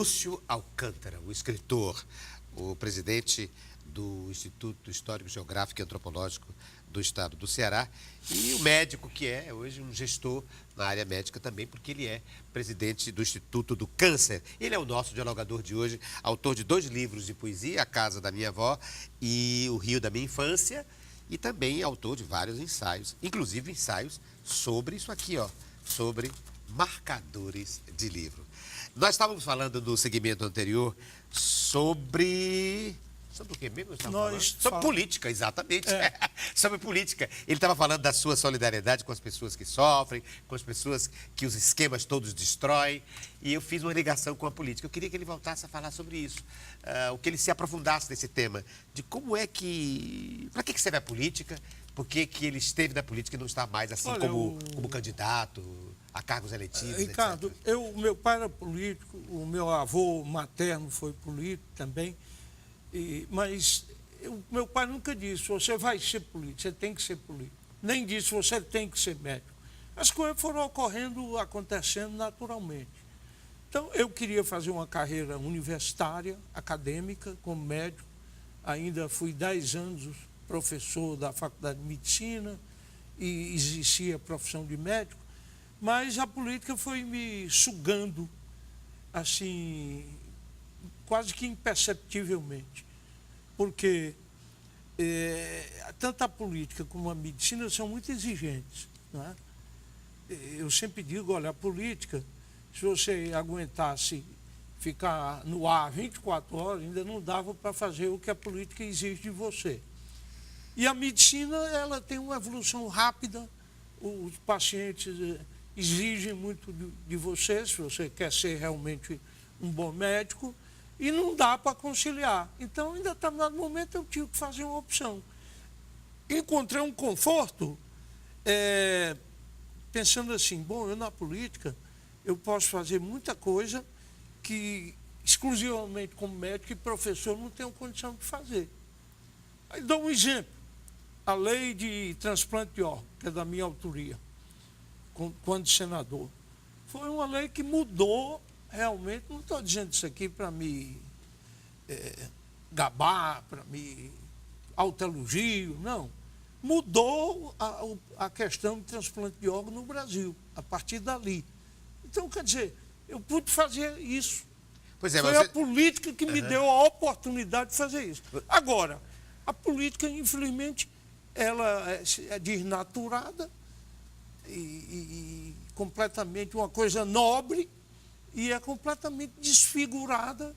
Lúcio Alcântara, o escritor, o presidente do Instituto Histórico, Geográfico e Antropológico do Estado do Ceará, e o médico que é hoje um gestor na área médica também, porque ele é presidente do Instituto do Câncer. Ele é o nosso dialogador de hoje, autor de 2 livros de poesia, A Casa da Minha Avó e O Rio da Minha Infância, e também autor de vários ensaios, inclusive ensaios sobre isso aqui, ó, sobre marcadores de livro. Nós estávamos falando no segmento anterior sobre o que mesmo? Sobre política, exatamente. Sobre política. Ele estava falando da sua solidariedade com as pessoas que sofrem, com as pessoas que os esquemas todos destroem. E eu fiz uma ligação com a política. Eu queria que ele voltasse a falar sobre isso. O que ele se aprofundasse nesse tema. De como é que... Para que serve a política? Por que ele esteve na política e não está mais assim como candidato a cargos eletivos, Ricardo, etc. meu pai era político, o meu avô materno foi político também. Mas meu pai nunca disse, você vai ser político, você tem que ser político. Nem disse, você tem que ser médico. As coisas foram acontecendo naturalmente. Então, eu queria fazer uma carreira universitária, acadêmica, como médico. Ainda fui 10 anos professor da Faculdade de Medicina e exercia a profissão de médico. Mas a política foi me sugando, assim, quase que imperceptivelmente, porque tanto a política como a medicina são muito exigentes. Não é? Eu sempre digo, olha, a política, se você aguentasse ficar no ar 24 horas, ainda não dava para fazer o que a política exige de você. E a medicina, ela tem uma evolução rápida, os pacientes exigem muito de você, se você quer ser realmente um bom médico, e não dá para conciliar. Então, em determinado momento, eu tive que fazer uma opção. Encontrei um conforto, pensando assim, bom, eu na política, eu posso fazer muita coisa que, exclusivamente como médico e professor, não tenho condição de fazer. Aí dou um exemplo. A lei de transplante de órgãos, que é da minha autoria, quando senador, foi uma lei que mudou. Realmente, não estou dizendo isso aqui para me gabar, para me autoelogio, não. Mudou a questão de transplante de órgão no Brasil, a partir dali. Então, quer dizer, eu pude fazer isso. Pois é, foi a política que me deu a oportunidade de fazer isso. Agora, a política, infelizmente, ela é desnaturada e completamente uma coisa nobre, e é completamente desfigurada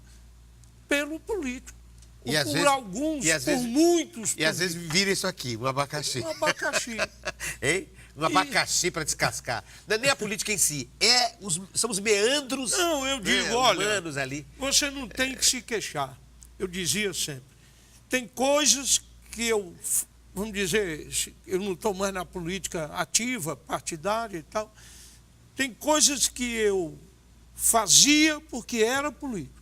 pelo político. E às vezes, alguns, por muitos. E às vezes vira isso aqui, um abacaxi. Um abacaxi. Hein? Um abacaxi para descascar. Não é nem a política em si, são os meandros. Não, eu digo, olha, humanos ali. Você não tem que se queixar. Eu dizia sempre, tem coisas que eu, vamos dizer, eu não estou mais na política ativa, partidária e tal, tem coisas que eu fazia porque era político.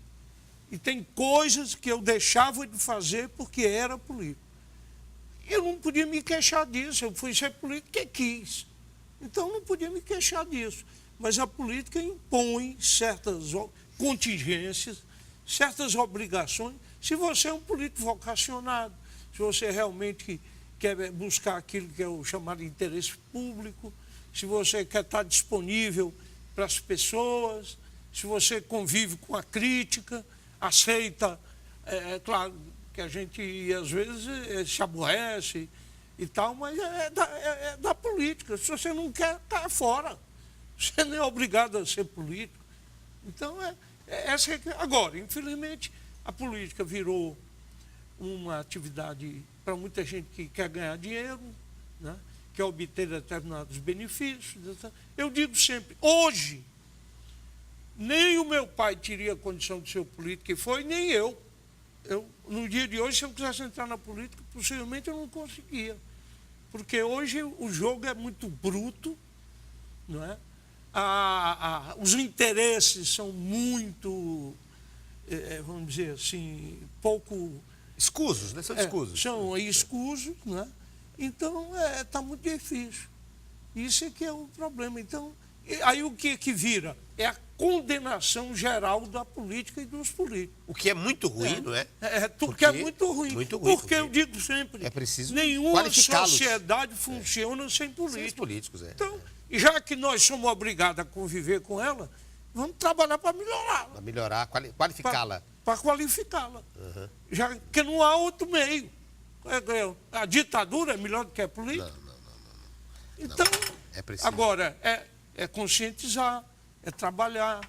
E tem coisas que eu deixava de fazer porque era político. Eu não podia me queixar disso, eu fui ser político porque quis. Então, não podia me queixar disso. Mas a política impõe certas contingências, certas obrigações, se você é um político vocacionado, se você realmente quer buscar aquilo que é o chamado interesse público, se você quer estar disponível para as pessoas, se você convive com a crítica, aceita, claro que a gente às vezes se aborrece e tal, mas é da política. Se você não quer, está fora. Você não é obrigado a ser político. Então, agora, infelizmente, a política virou uma atividade para muita gente que quer ganhar dinheiro, né? Quer obter determinados benefícios. Eu digo sempre, hoje, nem o meu pai teria condição de ser político, e foi, nem eu. No dia de hoje, se eu quisesse entrar na política, possivelmente eu não conseguia. Porque hoje o jogo é muito bruto, não é? Os interesses são muito, vamos dizer assim, pouco... Escusos, né? São escusos. São escusos, não é? Então, está muito difícil. Isso é que é o problema. Então, Aí o que vira? É a condenação geral da política e dos políticos. O que é muito ruim, não é? Porque é muito ruim. Muito ruim, porque eu digo sempre, é preciso nenhuma qualificá-los. Sociedade funciona sem políticos. Sem os políticos, Então, já que nós somos obrigados a conviver com ela, vamos trabalhar para melhorá-la. Para melhorar, qualificá-la. Para qualificá-la. Já que não há outro meio. A ditadura é melhor do que a política. Não. Então, É preciso. agora, é conscientizar, é trabalhar,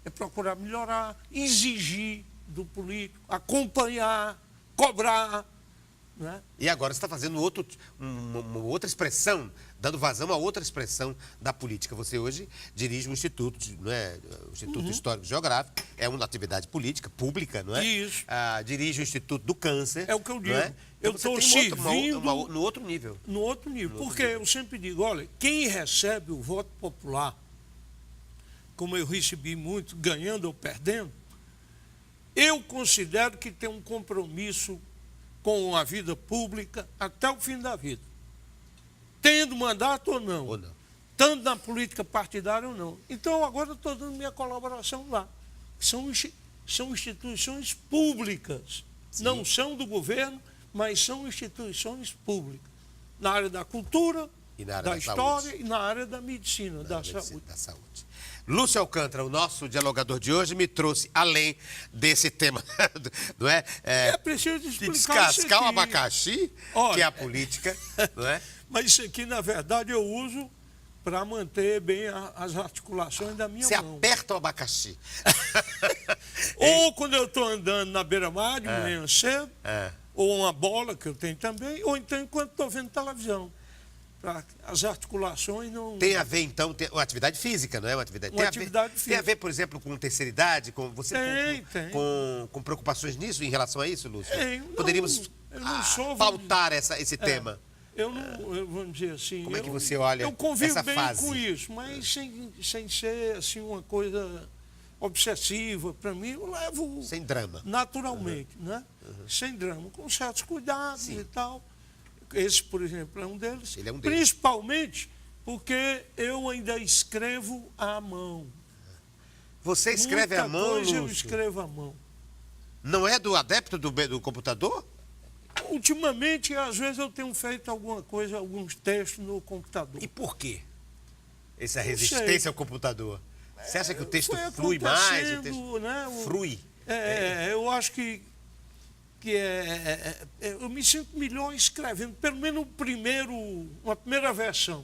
é procurar melhorar, exigir do político, acompanhar, cobrar. Né? E agora você está fazendo uma outra expressão, dando vazão a outra expressão da política. Você hoje dirige um instituto, não é? O Instituto Histórico Geográfico, é uma atividade política, pública, não é? Isso. Dirige o Instituto do Câncer. É o que eu digo. Não é? Eu Então, estou você tem servindo no outro nível. no outro nível. Porque eu sempre digo, olha, quem recebe o voto popular, como eu recebi muito, ganhando ou perdendo, eu considero que tem um compromisso com a vida pública até o fim da vida. Tendo mandato ou não. Ou não. Tanto na política partidária ou não. Então, agora eu estou dando minha colaboração lá. São instituições públicas. Sim. Não são do governo, mas são instituições públicas. Na área da cultura, E na área da da história saúde. e na área da medicina, da Medicina, saúde. da saúde. Lúcio Alcântara, o nosso dialogador de hoje, me trouxe além desse tema, não é? É preciso De explicar isso descascar o aqui. abacaxi, Olha, que é a política, não é? Mas isso aqui, na verdade, eu uso para manter bem as articulações da minha Você mão. aperta o abacaxi. Ou quando eu estou andando na beira-mar de manhã cedo, É. ou uma bola que eu tenho também, ou então enquanto estou vendo televisão. Para as articulações não... Tem a ver, então, uma atividade física, não é? Uma atividade, Uma atividade Tem a física. ver, por exemplo, com terceira idade? Com você Tem. com preocupações nisso, em relação a isso, Lúcio? Poderíamos eu não sou, pautar esse tema. Vamos dizer assim... Como é que você olha Eu convivo essa bem fase? com isso, mas sem ser assim, uma coisa obsessiva. Para mim, eu levo Sem drama. naturalmente, né? Sem drama, com certos cuidados e tal. Esse, por exemplo, é um deles. Ele é um deles. Principalmente porque eu ainda escrevo à mão. Você escreve à mão, Muita coisa eu Lúcio? escrevo à mão. Não é do adepto do computador? Ultimamente, às vezes, eu tenho feito alguma coisa, alguns textos no computador. E por quê? Essa sei. resistência ao computador? Você acha que o texto Foi flui mais? O acontecendo, texto né, flui? Eu acho que eu me sinto melhor escrevendo, pelo menos uma primeira versão.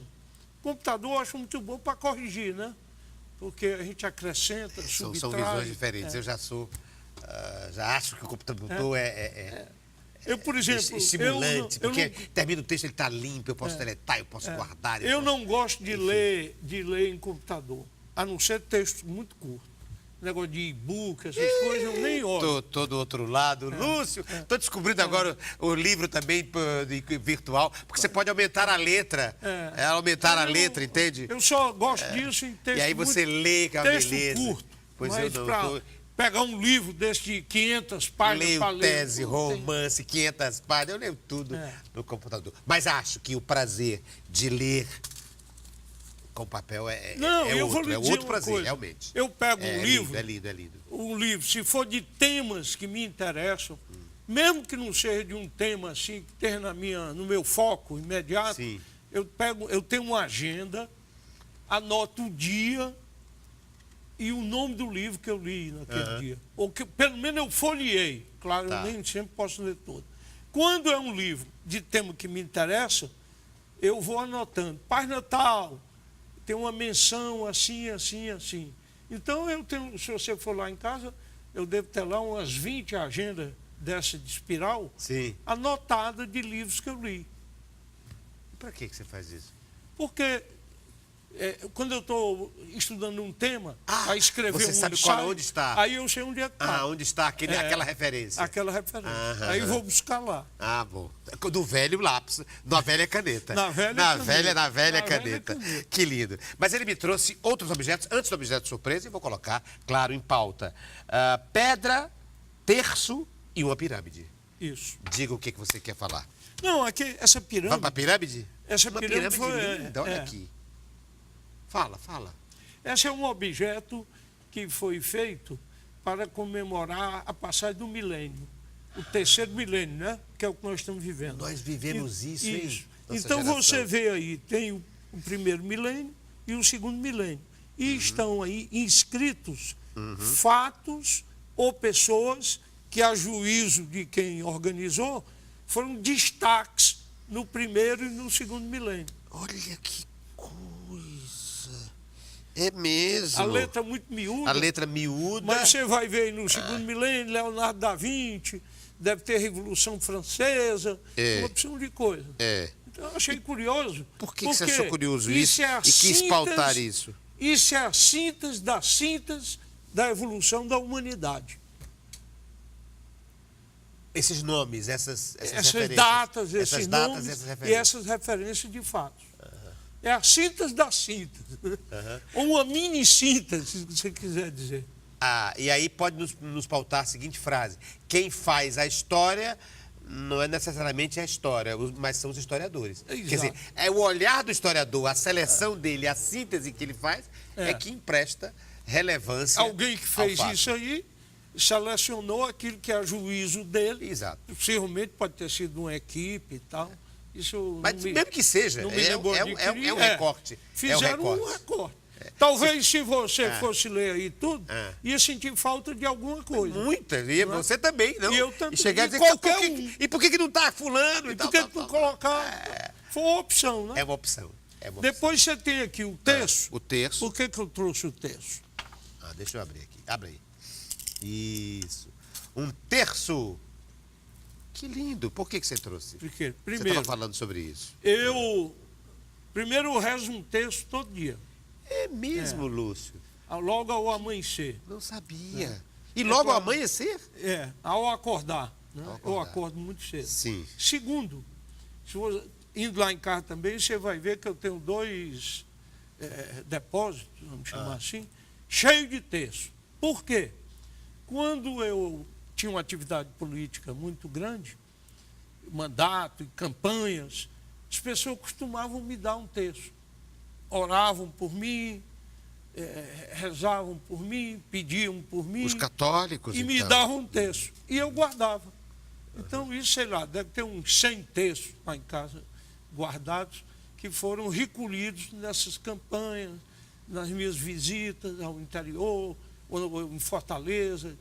O computador eu acho muito bom para corrigir, né? Porque a gente acrescenta, São subtrai. visões diferentes. Eu já sou... já acho que o computador Eu, por exemplo, estimulante, porque termina o texto, ele está limpo, eu posso deletar, eu posso guardar. Eu não gosto de ler em computador, a não ser texto muito curto. Negócio de e-book, essas coisas, eu nem olho. Tô do outro lado. Lúcio, estou descobrindo agora o livro também virtual, porque você pode aumentar a letra. Aumentar a letra, entende? Eu só gosto disso em texto E aí você lê, que é uma texto beleza. curto. Pois mas eu para não pegar um livro desse de 500 páginas para leio ler. tese, romance, 500 páginas, eu leio tudo no computador. Mas acho que o prazer de ler com papel é outro prazer, coisa. realmente. Eu pego um livro, É lindo. um livro, se for de temas que me interessam, mesmo que não seja de um tema assim que esteja no meu foco imediato, Sim. eu tenho uma agenda, anoto o dia e o nome do livro que eu li naquele dia. Ou que pelo menos eu folheei. Claro, eu nem sempre posso ler todo. Quando é um livro de tema que me interessa, eu vou anotando. Página tal, tem uma menção assim. Então, se você for lá em casa, eu devo ter lá umas 20 agendas dessa de espiral, anotada de livros que eu li. Para que você faz isso? Porque quando eu estou estudando um tema, a escrever você sabe onde está. Aí eu sei onde é que está. Onde está aquela referência. Aquela referência. Aí vou buscar lá. Bom. Do velho lápis, da velha caneta. Na velha caneta. Que lindo. Mas ele me trouxe outros objetos, antes do objeto surpresa, e vou colocar, claro, em pauta. Pedra, terço e uma pirâmide. Isso. Diga o que você quer falar. Não, aqui, essa pirâmide... Vamos para a pirâmide? Essa uma pirâmide linda, olha aqui. Fala. Esse é um objeto que foi feito para comemorar a passagem do milênio, o terceiro milênio, né? Que é o que nós estamos vivendo. Nós vivemos isso, hein? Isso. Nossa Então geração. você vê aí, tem o primeiro milênio e o segundo milênio. E estão aí inscritos fatos ou pessoas que, a juízo de quem organizou, foram destaques no primeiro e no segundo milênio. Olha que coisa. É mesmo. A letra muito miúda. A letra miúda. Mas você vai ver aí no segundo milênio, Leonardo da Vinci, deve ter Revolução Francesa, uma opção de coisa. Então eu achei curioso. Por que você achou curioso isso é e quis pautar isso? Isso é a síntese da evolução da humanidade. Esses nomes, essas datas, esses essas nomes essas e referências. essas referências de fatos. É a síntese da síntese. Ou uma mini síntese, se você quiser dizer. E aí pode nos pautar a seguinte frase: quem faz a história não é necessariamente a história, mas são os historiadores. Exato. Quer dizer, é o olhar do historiador, a seleção dele, a síntese que ele faz, é que empresta relevância. Alguém que fez isso aí selecionou aquilo que é a juízo dele. Exato. Possivelmente pode ter sido uma equipe e tal. Isso Mas mesmo que seja, é um recorte. Fizeram um recorte. Talvez se você fosse ler aí tudo, ia sentir falta de alguma coisa. Muita, e você também, não? E eu também. E chegar a dizer, e por que não está fulano? E por que não colocar? Foi uma opção, né? É uma opção. Depois você tem aqui o terço. O terço. Por que eu trouxe o terço? Deixa eu abrir aqui. Abre aí. Isso. Um terço. Que lindo. Por que você trouxe? Porque, Você primeiro, estava falando sobre isso. Primeiro eu rezo um texto todo dia. É mesmo, Lúcio? Logo ao amanhecer. Não sabia. E logo ao amanhecer? Ao acordar. Né? Eu acordo muito cedo. Sim. Segundo, indo lá em casa também, você vai ver que eu tenho 2 depósitos, vamos chamar assim, cheios de texto. Por quê? Quando eu tinha uma atividade política muito grande, mandato e campanhas, as pessoas costumavam me dar um texto. Oravam por mim, rezavam por mim, pediam por mim. Os católicos, e me davam um texto. E eu guardava. Então, isso, sei lá, deve ter uns 100 textos lá em casa guardados, que foram recolhidos nessas campanhas, nas minhas visitas ao interior, ou em Fortaleza,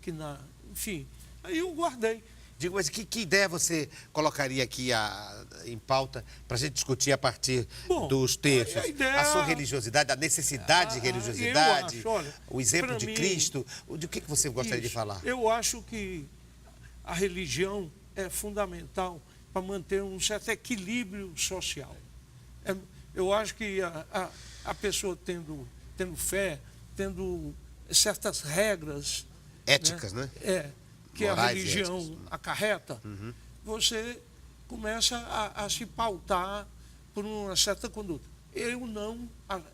enfim. Aí eu guardei. Digo, mas que ideia você colocaria aqui em pauta para a gente discutir a partir dos textos? A sua religiosidade, a necessidade de religiosidade, o exemplo de Cristo. De que você gostaria de falar? Eu acho que a religião é fundamental para manter um certo equilíbrio social. Eu acho que a pessoa tendo fé, tendo certas regras éticas, né? Que a religião acarreta, você começa a se pautar por uma certa conduta.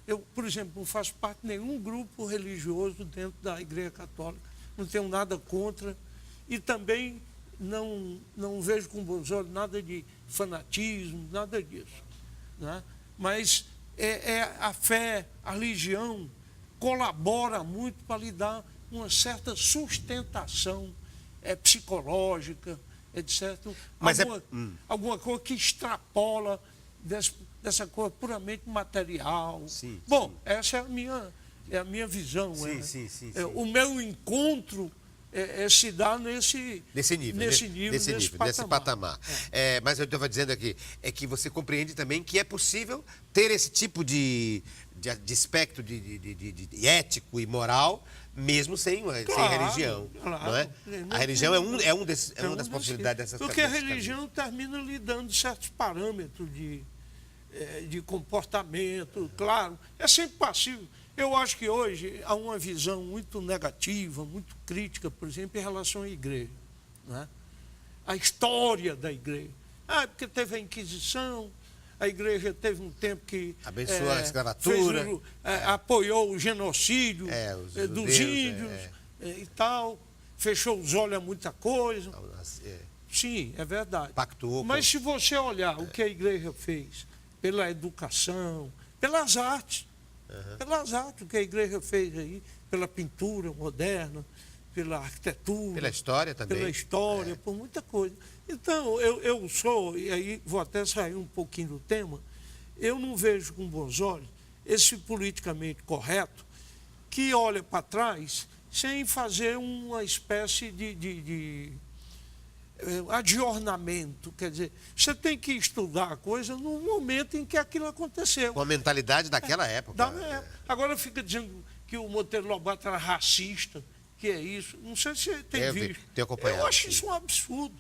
Eu, por exemplo, não faço parte de nenhum grupo religioso dentro da Igreja Católica, não tenho nada contra, e também não vejo com bons olhos nada de fanatismo, nada disso. Né? Mas a fé, a religião colabora muito para lhe dar uma certa sustentação psicológica, etc. Mas alguma coisa que extrapola dessa coisa puramente material. Sim, Bom, sim. Essa é a minha visão. Sim. O meu encontro se dá nesse nível, nesse patamar. Mas eu estava dizendo aqui, que você compreende também que é possível ter esse tipo de aspecto de ético e moral, mesmo sem religião. Claro. Não é? A religião é uma das possibilidades dessas Porque a religião termina lhe dando certos parâmetros de comportamento, claro. É sempre passível. Eu acho que hoje há uma visão muito negativa, muito crítica, por exemplo, em relação à igreja. Né? A história da igreja. Porque teve a Inquisição, a igreja teve um tempo que abençoou a escravatura, apoiou o genocídio dos judeus, índios e tal, fechou os olhos a muita coisa. Sim, é verdade. Pactuou. Mas se você olhar o que a igreja fez pela educação, pelas artes, pelas artes que a igreja fez aí, pela pintura moderna, pela arquitetura. Pela história também. Pela história, por muita coisa. Então, eu sou, e aí vou até sair um pouquinho do tema, eu não vejo com bons olhos esse politicamente correto que olha para trás sem fazer uma espécie de adornamento. Quer dizer, você tem que estudar a coisa no momento em que aquilo aconteceu. Com a mentalidade daquela época. Agora fica dizendo que o Monteiro Lobato era racista, que é isso. Não sei se você tem visto. Tenho acompanhado. Eu acho isso um absurdo,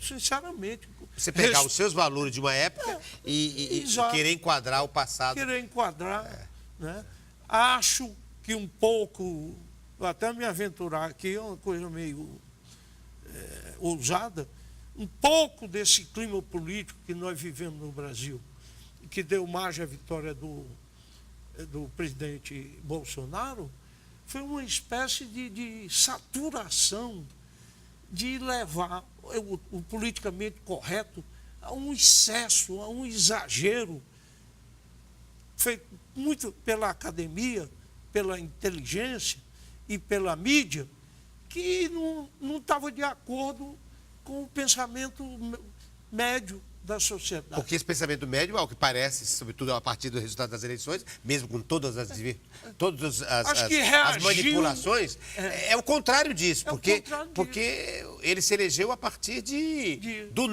sinceramente. Você pegar os seus valores de uma época e querer enquadrar o passado. Querer enquadrar. Né? Acho que um pouco, vou até me aventurar aqui, é uma coisa meio ousada, um pouco desse clima político que nós vivemos no Brasil, que deu margem à vitória do presidente Bolsonaro, foi uma espécie de saturação, de levar o politicamente correto a um excesso, a um exagero, feito muito pela academia, pela inteligência e pela mídia, que não estava de acordo com o pensamento médio da sociedade. Porque esse pensamento médio, ao que parece, sobretudo a partir do resultado das eleições, mesmo com todas as manipulações, é o contrário disso. Porque ele se elegeu a partir do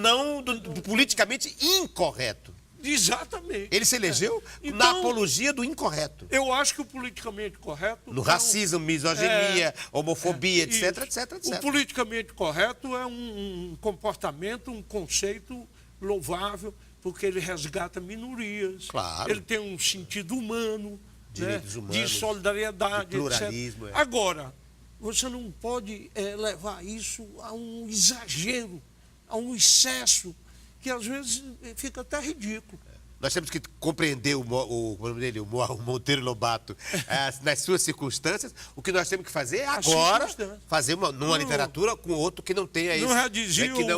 politicamente incorreto. Exatamente. Ele se elegeu na apologia do incorreto. Eu acho que o politicamente correto... No racismo, misoginia, homofobia, etc. O politicamente correto é um comportamento, um conceito louvável, porque ele resgata minorias. Claro. Ele tem um sentido humano, direitos humanos, de solidariedade, de pluralismo. etc. Agora, você não pode levar isso a um exagero, a um excesso, que às vezes fica até ridículo. Nós temos que compreender o Monteiro Lobato nas suas circunstâncias. O que nós temos que fazer é agora fazer numa literatura com outro que não tenha isso.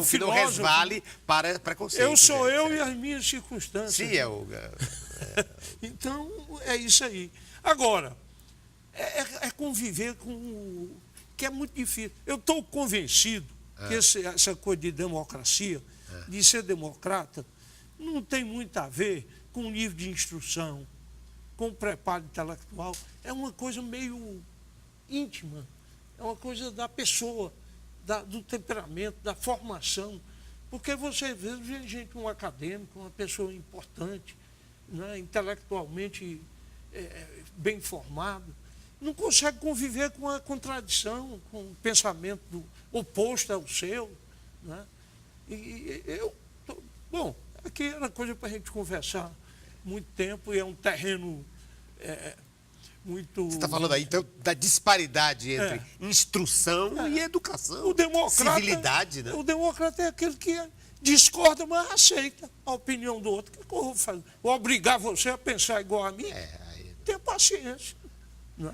Que não resvale para preconceito. Eu sou eu e as minhas circunstâncias. Sim, Então, é isso aí. Agora, é conviver com... que é muito difícil. Eu estou convencido que essa coisa de democracia, de ser democrata, não tem muito a ver com o nível de instrução, com o preparo intelectual. É uma coisa meio íntima, é uma coisa da pessoa, do temperamento, da formação. Porque você, às vezes, vê gente, um acadêmico, uma pessoa importante, né, intelectualmente bem formado, não consegue conviver com a contradição, com o pensamento oposto ao seu. Né? Bom, aqui era coisa para a gente conversar muito tempo, e é um terreno muito... Você está falando aí, então, da disparidade entre instrução e educação, civilidade, né? O democrata é aquele que discorda, mas aceita a opinião do outro. O que eu vou fazer? Vou obrigar você a pensar igual a mim? Tenha paciência. Né?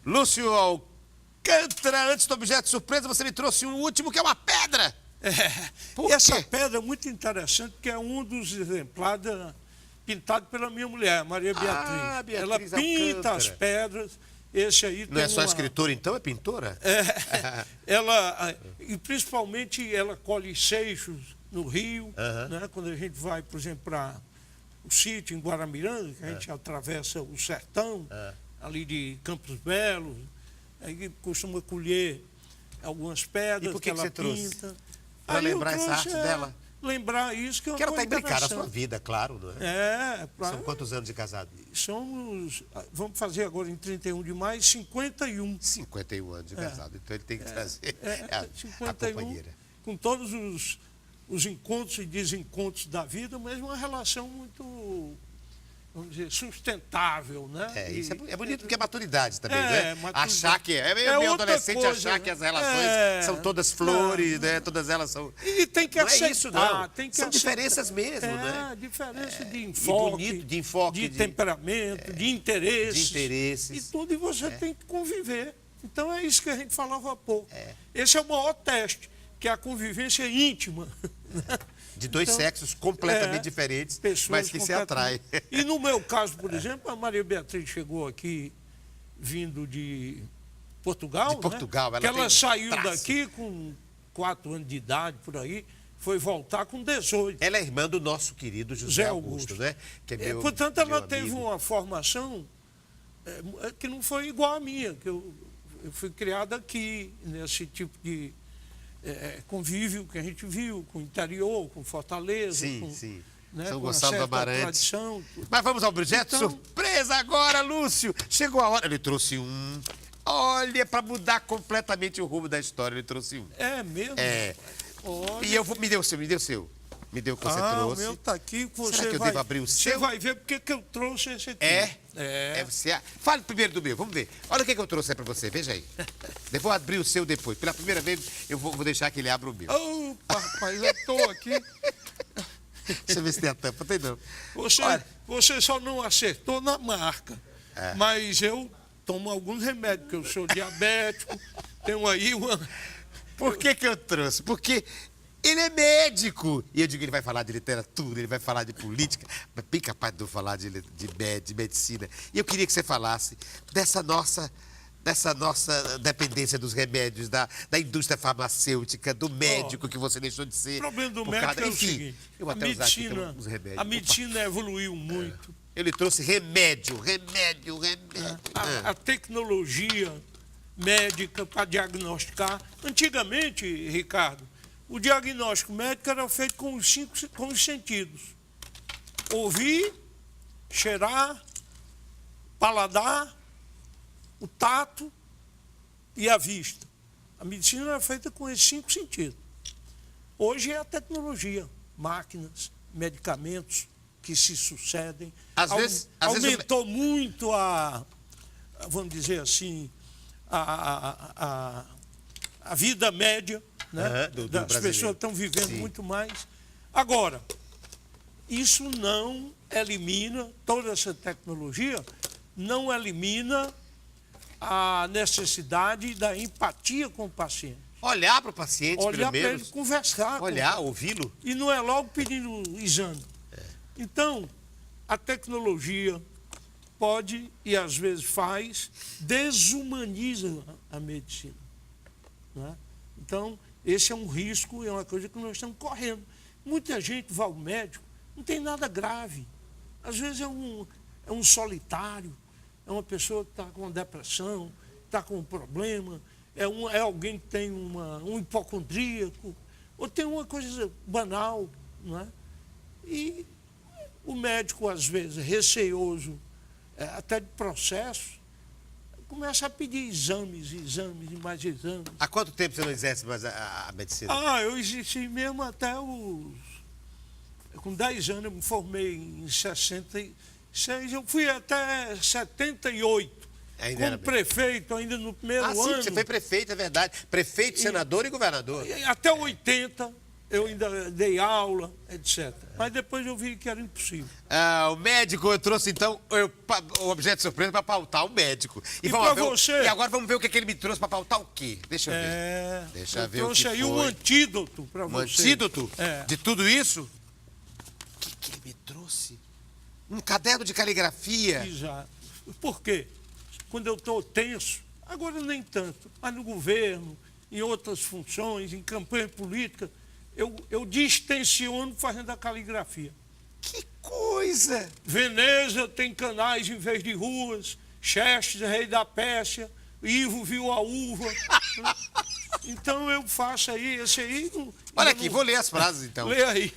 Lúcio Alcântara, antes do objeto surpresa, você me trouxe um último, que é uma pedra. Essa pedra é muito interessante, porque é um dos exemplares pintado pela minha mulher, Maria Beatriz. Ela pinta as pedras. Esse aí não é só escritora, então? É pintora? E principalmente ela colhe seixos no Rio, né? Quando a gente vai, por exemplo, para o sítio em Guaramiranga, que a gente atravessa o sertão, ali de Campos Belos, aí costuma colher algumas pedras. E por que ela você pinta. Trouxe? Para lembrar essa arte dela? Lembrar isso, que é uma coisa coisa interessante. Quero até imbricar a sua vida, claro, não é? São quantos anos de casado? Vamos fazer agora em 31 de maio, 51. 51 anos de casado, então ele tem que trazer a 51, companheira. Com todos os encontros e desencontros da vida, mas uma relação muito, vamos dizer, sustentável, né? Isso é bonito, porque é maturidade também, né? Achar que é meio adolescente coisa, achar que as relações são todas flores, né? Todas elas são... E tem que aceitar. Não é isso, não. Tem que são diferenças mesmo, né? Diferença de enfoque, de temperamento, de interesses. E tudo, e você tem que conviver. Então é isso que a gente falava há pouco. Esse é o maior teste, que é a convivência íntima. De dois Então, sexos completamente diferentes, pessoas mas que se atraem. E no meu caso, por exemplo, a Maria Beatriz chegou aqui vindo de Portugal, De Portugal, né? ela Que ela tem um saiu traço. daqui com 4 anos de idade, por aí, foi voltar com 18. Ela é irmã do nosso querido José Zé Augusto, né? Que é meu, Portanto, meu ela amigo. teve uma formação que não foi igual à minha, que eu fui criado aqui, nesse tipo de convívio que a gente viu, com o interior, com Fortaleza, Sim, com, sim. né, São com uma Gonçalo do certa Amarante. tradição. Tudo. Mas vamos ao objeto Então- surpresa agora, Lúcio. Chegou a hora. Ele trouxe um. Olha, para mudar completamente o rumo da história, ele trouxe um. É mesmo? É. Olha. E eu vou. Me deu o seu, me deu o seu. Me deu o que você O trouxe. meu está aqui. Será que eu devo abrir o Você seu? vai ver porque que eu trouxe esse aqui. É você. Fale primeiro do meu, vamos ver. Olha o que eu trouxe aí pra você, veja aí. Eu vou abrir o seu depois. Pela primeira vez, eu vou deixar que ele abra o meu. Opa, rapaz, eu estou aqui. Deixa eu ver se tem a tampa. Tem não. Você, você só não acertou na marca. É. Mas eu tomo alguns remédios, porque eu sou diabético, tenho aí uma... Por que eu trouxe? Porque ele é médico. E eu digo, ele vai falar de literatura, ele vai falar de política, mas bem capaz de eu falar de medicina. E eu queria que você falasse dessa nossa dependência dos remédios, da indústria farmacêutica, do médico que você deixou de ser. O problema do por médico é o enfim, seguinte, eu vou até usar aqui então, os remédios. a medicina evoluiu muito. Eu lhe trouxe remédio. A tecnologia médica para diagnosticar. Antigamente, Ricardo, o diagnóstico médico era feito com os sentidos. Ouvir, cheirar, paladar, o tato e a vista. A medicina era feita com esses 5 sentidos. Hoje é a tecnologia, máquinas, medicamentos que se sucedem. Às vezes aumentou muito vamos dizer assim, a vida média, né? Do As brasileiro. pessoas estão vivendo Sim. muito mais. Agora, isso não elimina, toda essa tecnologia não elimina a necessidade da empatia com o paciente. Olhar para o paciente, Olhar pelo para ele, menos. conversar. Olhar, ouvi-lo. E não é logo pedindo exame. Então, a tecnologia pode, e às vezes faz, desumaniza a medicina. Né? Então, esse é um risco, é uma coisa que nós estamos correndo. Muita gente vai ao médico, não tem nada grave. Às vezes é um solitário, é uma pessoa que está com depressão, está com um problema, é alguém que tem um hipocondríaco, ou tem uma coisa banal, não é? E o médico, às vezes, receoso, até de processo, começa a pedir exames e mais exames. Há quanto tempo você não exerce mais a medicina? Eu exerci mesmo até com 10 anos, eu me formei em 66, eu fui até 78. Ainda era Como prefeito, ainda no primeiro sim, ano. você foi prefeito, é verdade. Prefeito, senador e governador. E até 80, eu ainda dei aula, etc. Mas depois eu vi que era impossível. O médico, eu trouxe então o objeto de surpresa para pautar o médico. E vamos pra ver você? E agora vamos ver o que ele me trouxe para pautar o quê? Deixa eu ver. Deixa eu ver o que trouxe aí foi. um antídoto para Um você. antídoto É. de tudo isso? O que ele me trouxe? Um caderno de caligrafia. Exato. Por quê? Quando eu estou tenso, agora nem tanto, mas no governo, em outras funções, em campanha política, eu distensiono fazendo a caligrafia. Que coisa! Veneza tem canais em vez de ruas, Xerxes, rei da Pérsia, Ivo viu a uva. Então eu faço aí, esse aí... Olha aqui, vou ler as frases então. Lê aí.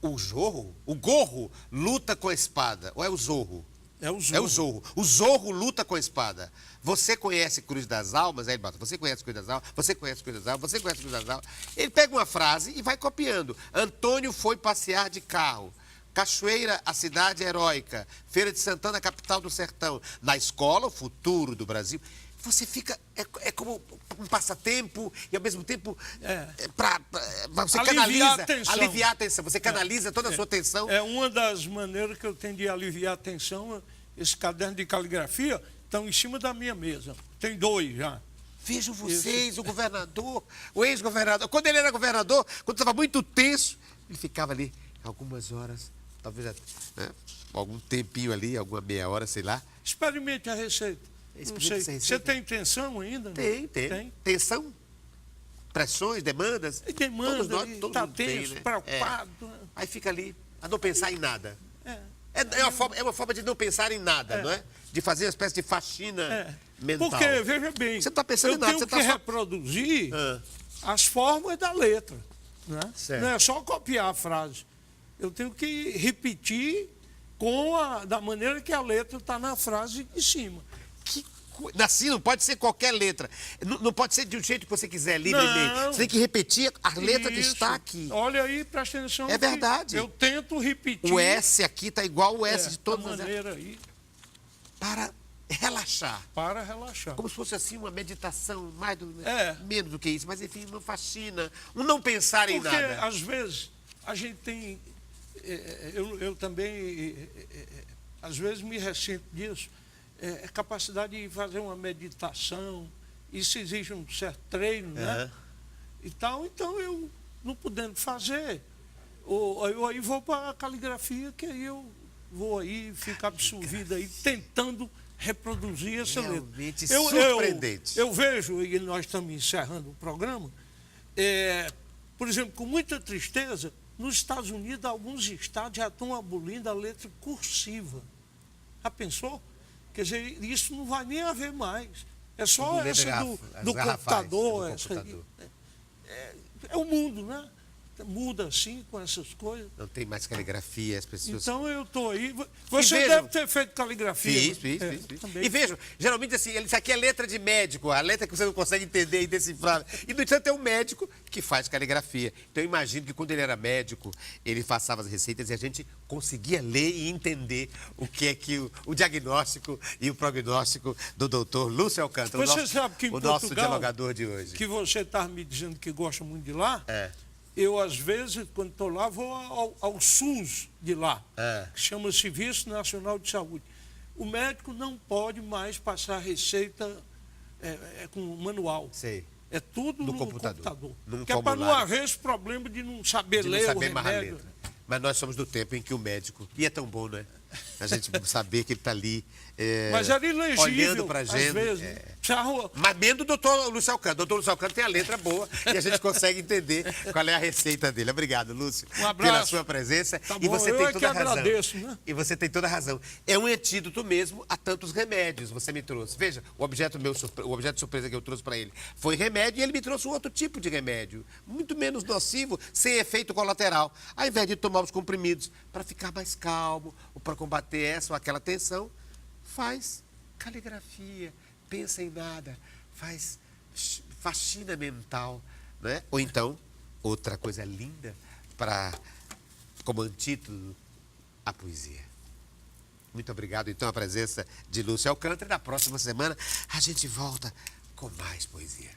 O gorro luta com a espada. Ou é o zorro? É o Zorro. É o Zorro. O Zorro luta com a espada. Você conhece Cruz das Almas? Aí ele bota, você conhece Cruz das Almas? Você conhece Cruz das Almas? Você conhece Cruz das Almas? Ele pega uma frase e vai copiando. Antônio foi passear de carro. Cachoeira, a cidade heróica. Feira de Santana, capital do sertão. Na escola, o futuro do Brasil. Você fica... É como um passatempo e, ao mesmo tempo, você canaliza... Aliviar a atenção. Você canaliza toda a sua atenção. É uma das maneiras que eu tenho de aliviar a atenção. Esse caderno de caligrafia estão em cima da minha mesa. Tem 2 já. Vejam vocês, o governador, o ex-governador. Quando ele era governador, quando estava muito tenso, ele ficava ali algumas horas, talvez algum tempinho ali, alguma meia hora, sei lá. Experimente a receita. Não sei. Você tem tensão ainda? Tem. Tensão, pressões, demandas. E demanda, todos está mundo tem, tenso, né? preocupado. Aí fica ali, a não pensar em nada. É uma forma de não pensar em nada, não é? De fazer uma espécie de faxina mental. Porque, veja bem, você não está pensando em nada, eu você tenho está que reproduzir as formas da letra. Né? Não é só copiar a frase. Eu tenho que repetir da maneira que a letra está na frase de cima. Assim, não pode ser qualquer letra. Não pode ser de um jeito que você quiser, livremente. Não. Você tem que repetir a letra que Isso. está aqui. Olha aí, presta atenção. É verdade. Eu tento repetir. O S aqui está igual o S de todas as as... aí. Para relaxar. Para relaxar. Como se fosse assim uma meditação, menos do que isso. Mas, enfim, uma faxina. Um não pensar em nada. Porque, às vezes, a gente tem... Eu também, às vezes, me ressento disso. Capacidade de fazer uma meditação, isso exige um certo treino, né? E tal, então eu, não podendo fazer, eu aí vou para a caligrafia, que aí eu vou aí, fico absorvido aí, tentando reproduzir essa letra. Realmente surpreendente. Eu vejo, e nós estamos encerrando o programa, por exemplo, com muita tristeza, nos Estados Unidos, alguns estados já estão abolindo a letra cursiva. Já pensou? Quer dizer, isso não vai nem haver mais. É só essa do computador. É o mundo, né? Muda assim com essas coisas. Não tem mais caligrafia, as pessoas... Então eu estou aí... Você deve ter feito caligrafia. Fiz. E vejam, geralmente assim, isso aqui é letra de médico, a letra que você não consegue entender e decifrar. E, no entanto, é um médico que faz caligrafia. Então eu imagino que quando ele era médico, ele passava as receitas e a gente conseguia ler e entender o que é que o diagnóstico e o prognóstico do doutor Lúcio Alcântara, você sabe que em o nosso Portugal, dialogador de hoje. Que você está me dizendo que gosta muito de lá... Eu, às vezes, quando estou lá, vou ao SUS de lá, que chama Serviço Nacional de Saúde. O médico não pode mais passar receita com manual. Sei. É tudo no computador. Que é para não haver esse problema de não saber ler o remédio. Mas nós somos do tempo em que o médico... E é tão bom, né? A gente saber que ele está ali... Mas era ilegível, olhando para a gente. Às vezes. Mas menos do doutor Lúcio Alcântara. O doutor Lúcio Alcântara tem a letra boa e a gente consegue entender qual é a receita dele. Obrigado, Lúcio, pela sua presença. Tá e bom, você tem toda a razão. Agradeço, né? E você tem toda a razão. É um antídoto mesmo a tantos remédios você me trouxe. Veja, o objeto de surpresa que eu trouxe para ele foi remédio e ele me trouxe um outro tipo de remédio, muito menos nocivo, sem efeito colateral. Ao invés de tomar os comprimidos para ficar mais calmo ou para combater essa ou aquela tensão, faz caligrafia, pensa em nada, faz faxina mental, né? Ou então, outra coisa linda como antídoto, a poesia. Muito obrigado, então, a presença de Lúcio Alcântara. Na próxima semana, a gente volta com mais poesia.